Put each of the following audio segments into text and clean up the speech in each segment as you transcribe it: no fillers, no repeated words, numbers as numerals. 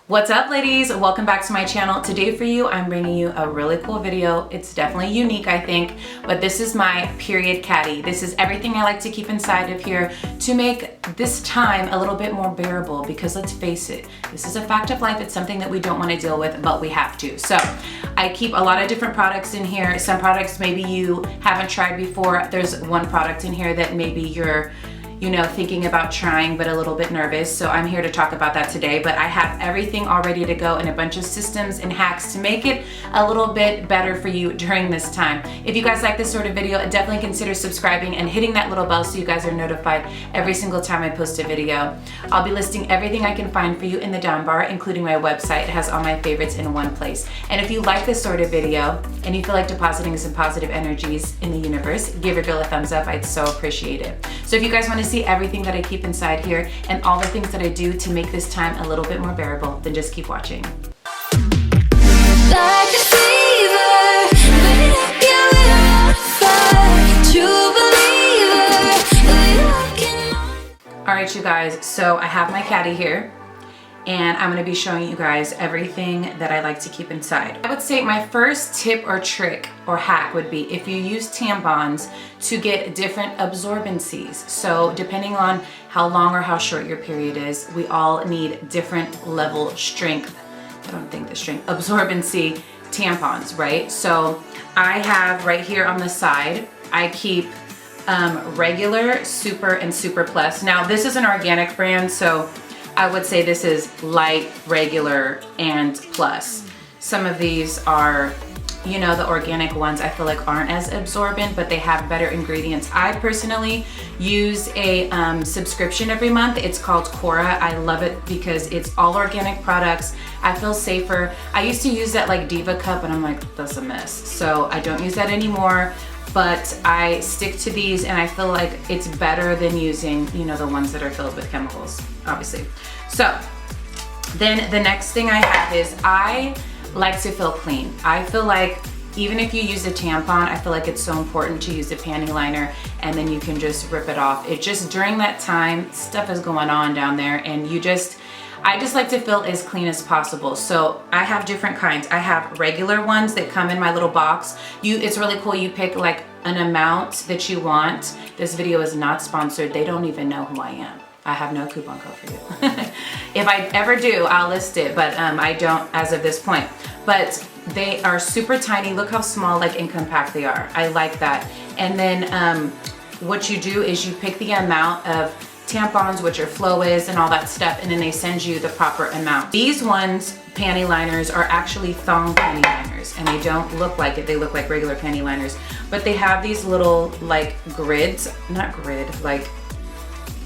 What's up, ladies? Welcome back to my channel. Today for you, I'm bringing you a really cool video. It's definitely unique, I think, but this is my period caddy. This is everything I like to keep inside of here to make this time a little bit more bearable, because let's face it, this is a fact of life. It's something that we don't want to deal with, but we have to. So I keep a lot of different products in here. Some products maybe you haven't tried before. There's one product in here that maybe you're thinking about trying but a little bit nervous. So I'm here to talk about that today, but I have everything all ready to go and a bunch of systems and hacks to make it a little bit better for you during this time. If you guys like this sort of video, definitely consider subscribing and hitting that little bell so you guys are notified every single time I post a video. I'll be listing everything I can find for you in the down bar, including my website. It has all my favorites in one place. And if you like this sort of video and you feel like depositing some positive energies in the universe, give your girl a thumbs up. I'd so appreciate it. So if you guys want to see everything that I keep inside here and all the things that I do to make this time a little bit more bearable, then just keep watching. All right, you guys, so I have my caddy here, and I'm gonna be showing you guys everything that I like to keep inside. I would say my first tip or trick or hack would be if you use tampons to get different absorbencies. So depending on how long or how short your period is, we all need different level strength, absorbency tampons, right? So I have right here on the side, I keep regular, super, and super plus. Now this is an organic brand, so I would say this is light, regular, and plus. Some of these are, the organic ones I feel like aren't as absorbent, but they have better ingredients. I personally use a subscription every month. It's called Cora. I love it because it's all organic products. I feel safer. I used to use that like Diva cup, and I'm like, that's a mess. So I don't use that anymore. But I stick to these, and I feel like it's better than using, the ones that are filled with chemicals, obviously. So then the next thing I have is I like to feel clean. I feel like even if you use a tampon, I feel like it's so important to use a panty liner, and then you can just rip it off. It just, during that time, stuff is going on down there, and I just like to feel as clean as possible. So I have different kinds. I have regular ones that come in my little box. It's really cool. You pick like an amount that you want. This video is not sponsored. They don't even know who I am. I have no coupon code for you. If I ever do, I'll list it, but I don't as of this point. But they are super tiny. Look how small and compact they are. I like that. And then what you do is you pick the amount of tampons, which are Flow-Is and all that stuff, and then they send you the proper amount. These ones, panty liners, are actually thong panty liners, and they don't look like it. They look like regular panty liners, but they have these little grids,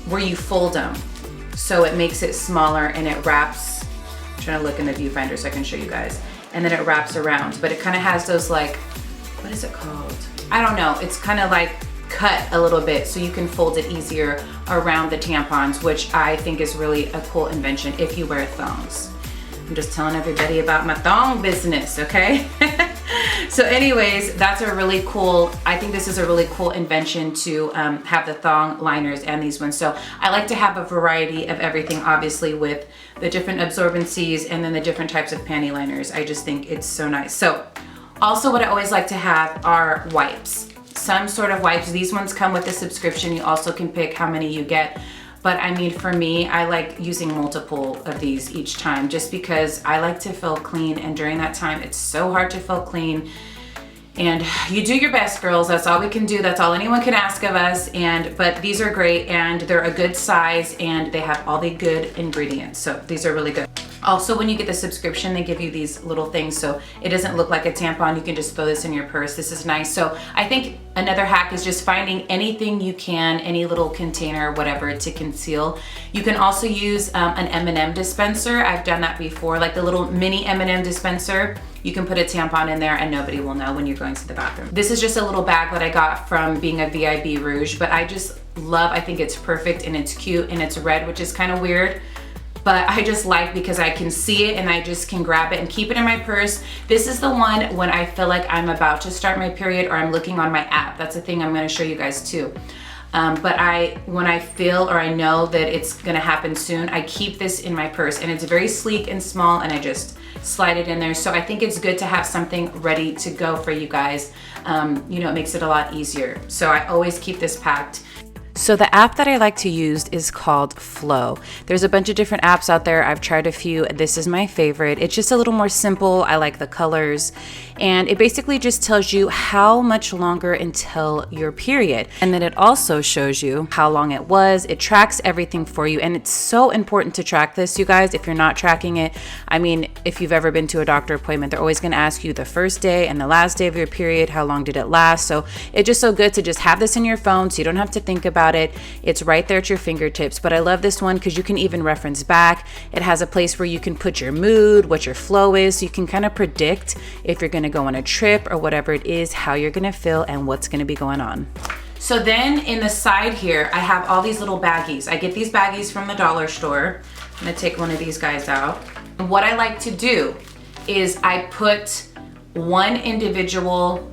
where you fold them. So it makes it smaller, and it wraps, I'm trying to look in the viewfinder so I can show you guys, and then it wraps around, but it kind of has those what is it called? I don't know. It's kind of cut a little bit so you can fold it easier around the tampons, which I think is really a cool invention if you wear thongs. I'm just telling everybody about my thong business, okay? So anyways, that's a really cool, I think this is a really cool invention to have the thong liners and these ones. So I like to have a variety of everything, obviously, with the different absorbencies and then the different types of panty liners. I just think it's so nice. So also what I always like to have are wipes. Some sort of wipes. These ones come with a subscription. You also can pick how many you get. But I mean, for me, I like using multiple of these each time just because I like to feel clean. And during that time, it's so hard to feel clean. And you do your best, girls. That's all we can do. That's all anyone can ask of us. But these are great, and they're a good size, and they have all the good ingredients. So these are really good. Also, when you get the subscription, they give you these little things so it doesn't look like a tampon. You can just throw this in your purse. This is nice. So I think another hack is just finding anything you can, any little container, whatever, to conceal. You can also use an M&M dispenser. I've done that before, like the little mini M&M dispenser. You can put a tampon in there and nobody will know when you're going to the bathroom. This is just a little bag that I got from being a VIB Rouge, but I think it's perfect, and it's cute, and it's red, which is kind of weird. But I just like, because I can see it and I just can grab it and keep it in my purse. This is the one when I feel like I'm about to start my period or I'm looking on my app. That's the thing I'm gonna show you guys too. But when I feel or I know that it's gonna happen soon, I keep this in my purse, and it's very sleek and small, and I just slide it in there. So I think it's good to have something ready to go for you guys. You know, it makes it a lot easier. So I always keep this packed. So the app that I like to use is called Flow. There's a bunch of different apps out there. I've tried a few. This is my favorite. It's just a little more simple. I like the colors. And it basically just tells you how much longer until your period. And then it also shows you how long it was. It tracks everything for you. And it's so important to track this, you guys. If you're not tracking it, I mean, if you've ever been to a doctor appointment, they're always going to ask you the first day and the last day of your period, how long did it last? So it's just so good to just have this in your phone so you don't have to think about it. It's right there at your fingertips. But I love this one because you can even reference back. It has a place where you can put your mood, what your flow is, so you can kind of predict if you're going to go on a trip or whatever it is, how you're going to feel and what's going to be going on. So then in the side here, I have all these little baggies. I get these baggies from the dollar store. I'm going to take one of these guys out. And what I like to do is I put one individual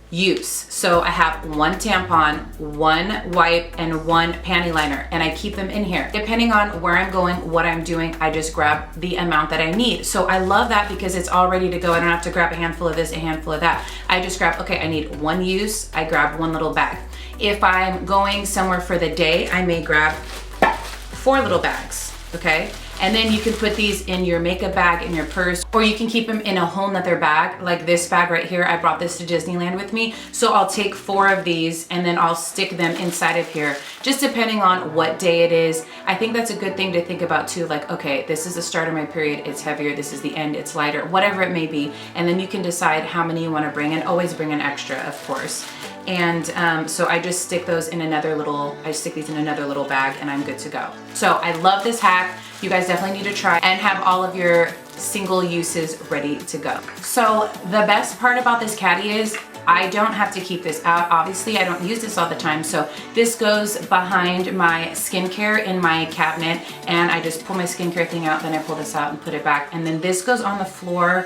use. So I have one tampon, one wipe, and one panty liner, and I keep them in here. Depending on where I'm going, what I'm doing, I just grab the amount that I need. So I love that because it's all ready to go. I don't have to grab a handful of this, a handful of that. I just grab, okay, I need one use, I grab one little bag. If I'm going somewhere for the day, I may grab 4 little bags, okay? And then you can put these in your makeup bag, in your purse, or you can keep them in a whole nother bag, like this bag right here. I brought this to Disneyland with me. So I'll take 4 of these and then I'll stick them inside of here, just depending on what day it is. I think that's a good thing to think about too, like, okay, this is the start of my period, it's heavier, this is the end, it's lighter, whatever it may be. And then you can decide how many you wanna bring, and always bring an extra, of course. And so I just stick those in I stick these in another little bag, and I'm good to go. So I love this hack. You guys definitely need to try and have all of your single uses ready to go. So the best part about this caddy is I don't have to keep this out. Obviously, I don't use this all the time. So this goes behind my skincare in my cabinet, and I just pull my skincare thing out, then I pull this out and put it back. And then this goes on the floor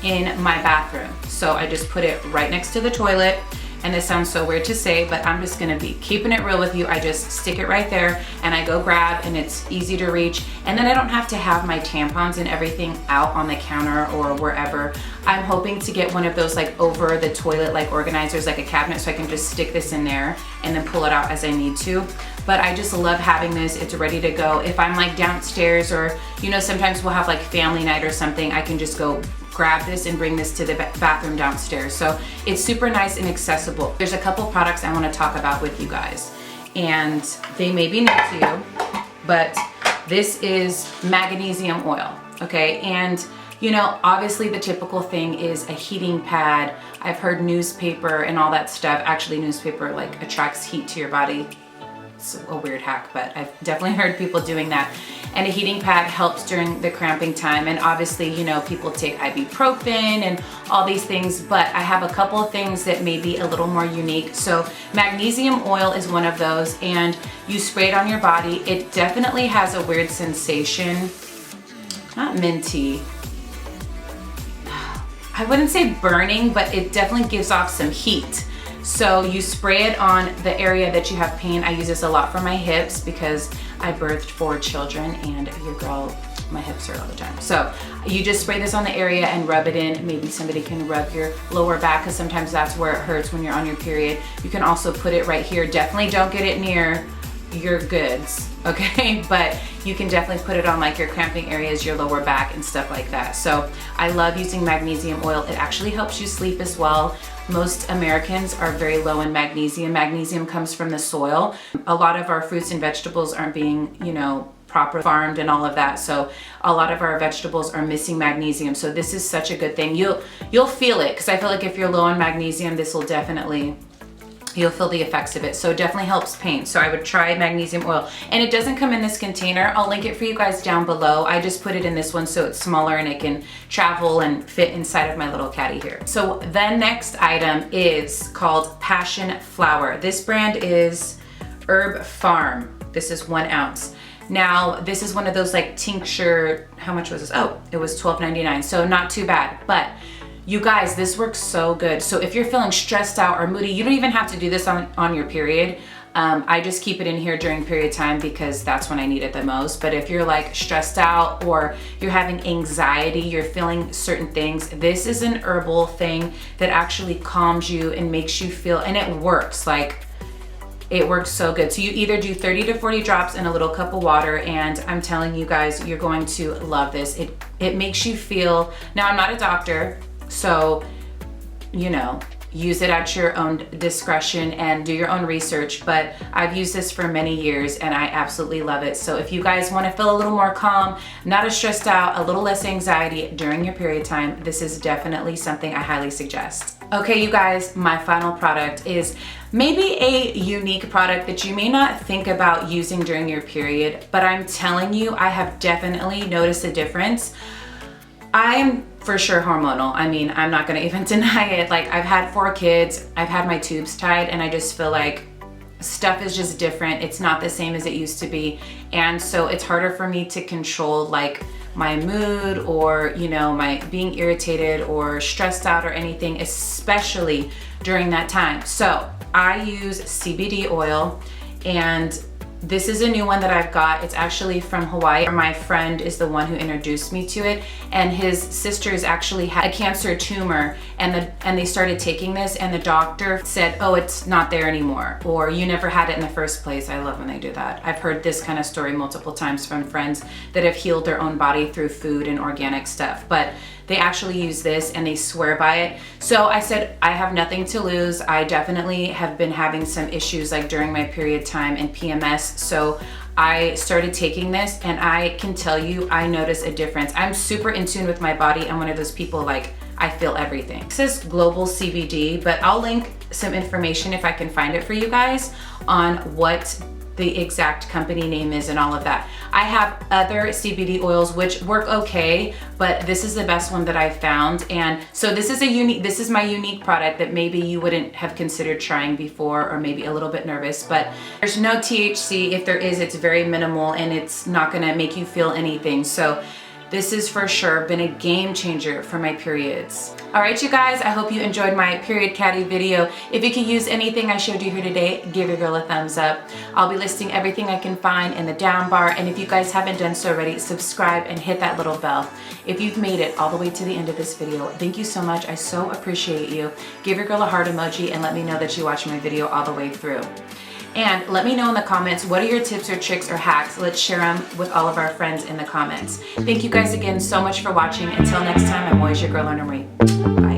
in my bathroom. So I just put it right next to the toilet. And this sounds so weird to say, but I'm just gonna be keeping it real with you. I just stick it right there and I go grab, and it's easy to reach. And then I don't have to have my tampons and everything out on the counter or wherever. I'm hoping to get one of those like over the toilet like organizers, like a cabinet, so I can just stick this in there and then pull it out as I need to. But I just love having this. It's ready to go. If I'm like downstairs, or you know, sometimes we'll have like family night or something, I can just go grab this and bring this to the bathroom downstairs. So it's super nice and accessible. There's a couple products I want to talk about with you guys, and they may be new to you, but this is Magnesium Oil, okay? And you know, obviously the typical thing is a heating pad. I've heard newspaper and all that stuff. Actually, newspaper like attracts heat to your body. It's a weird hack, but I've definitely heard people doing that. And a heating pad helps during the cramping time. And obviously, you know, people take ibuprofen and all these things, but I have a couple of things that may be a little more unique. So Magnesium Oil is one of those, and you spray it on your body. It definitely has a weird sensation, not minty. I wouldn't say burning, but it definitely gives off some heat. So you spray it on the area that you have pain. I use this a lot for my hips because I birthed 4 children, and your girl, my hips hurt all the time. So you just spray this on the area and rub it in. Maybe somebody can rub your lower back, because sometimes that's where it hurts when you're on your period. You can also put it right here. Definitely don't get it near your goods, okay? But you can definitely put it on like your cramping areas, your lower back and stuff like that. So I love using magnesium oil. It actually helps you sleep as well. Most Americans are very low in magnesium. Magnesium comes from the soil. A lot of our fruits and vegetables aren't being, you know, properly farmed and all of that. So a lot of our vegetables are missing magnesium. So this is such a good thing. You'll feel it, because I feel like if you're low on magnesium, this will definitely, you'll feel the effects of it. So it definitely helps pain. So I would try magnesium oil. And it doesn't come in this container. I'll link it for you guys down below. I just put it in this one so it's smaller and it can travel and fit inside of my little caddy here. So the next item is called Passion Flower. This brand is Herb Farm. This is 1 ounce. Now, this is one of those like tincture, how much was this? Oh, it was $12.99. So not too bad, but you guys, this works so good. So if you're feeling stressed out or moody, you don't even have to do this on your period. I just keep it in here during period time because that's when I need it the most. But if you're like stressed out or you're having anxiety, you're feeling certain things, this is an herbal thing that actually calms you and makes you feel, and it works. Like, it works so good. So you either do 30 to 40 drops in a little cup of water, and I'm telling you guys, you're going to love this. It makes you feel, now I'm not a doctor, so, you know, use it at your own discretion and do your own research, but I've used this for many years and I absolutely love it. So if you guys want to feel a little more calm, not as stressed out, a little less anxiety during your period time, this is definitely something I highly suggest. Okay, you guys, my final product is maybe a unique product that you may not think about using during your period, but I'm telling you, I have definitely noticed a difference. I'm for sure hormonal. I mean, I'm not gonna even deny it. Like, I've had 4 kids, I've had my tubes tied, and I just feel like stuff is just different. It's not the same as it used to be. And so it's harder for me to control like my mood or, you know, my being irritated or stressed out or anything, especially during that time. So I use CBD oil, and this is a new one that I've got. It's actually from Hawaii. My friend is the one who introduced me to it, and his sisters actually had a cancer tumor, and they started taking this, and the doctor said, oh, it's not there anymore, or you never had it in the first place. I love when they do that. I've heard this kind of story multiple times from friends that have healed their own body through food and organic stuff, but they actually use this and they swear by it. So I said, I have nothing to lose. I definitely have been having some issues like during my period time and PMS. So I started taking this, and I can tell you, I notice a difference. I'm super in tune with my body. I'm one of those people, like, I feel everything. This is Global CBD, but I'll link some information if I can find it for you guys on what the exact company name is and all of that. I have other CBD oils which work okay, but this is the best one that I found. And so this is my unique product that maybe you wouldn't have considered trying before, or maybe a little bit nervous, but there's no THC. If there is, it's very minimal and it's not gonna make you feel anything. So this has for sure been a game changer for my periods. All right, you guys, I hope you enjoyed my period caddy video. If you can use anything I showed you here today, give your girl a thumbs up. I'll be listing everything I can find in the down bar. And if you guys haven't done so already, subscribe and hit that little bell. If you've made it all the way to the end of this video, thank you so much. I so appreciate you. Give your girl a heart emoji and let me know that you watched my video all the way through. And let me know in the comments, what are your tips or tricks or hacks? Let's share them with all of our friends in the comments. Thank you guys again so much for watching. Until next time, I'm always your girl, Lorna. Bye.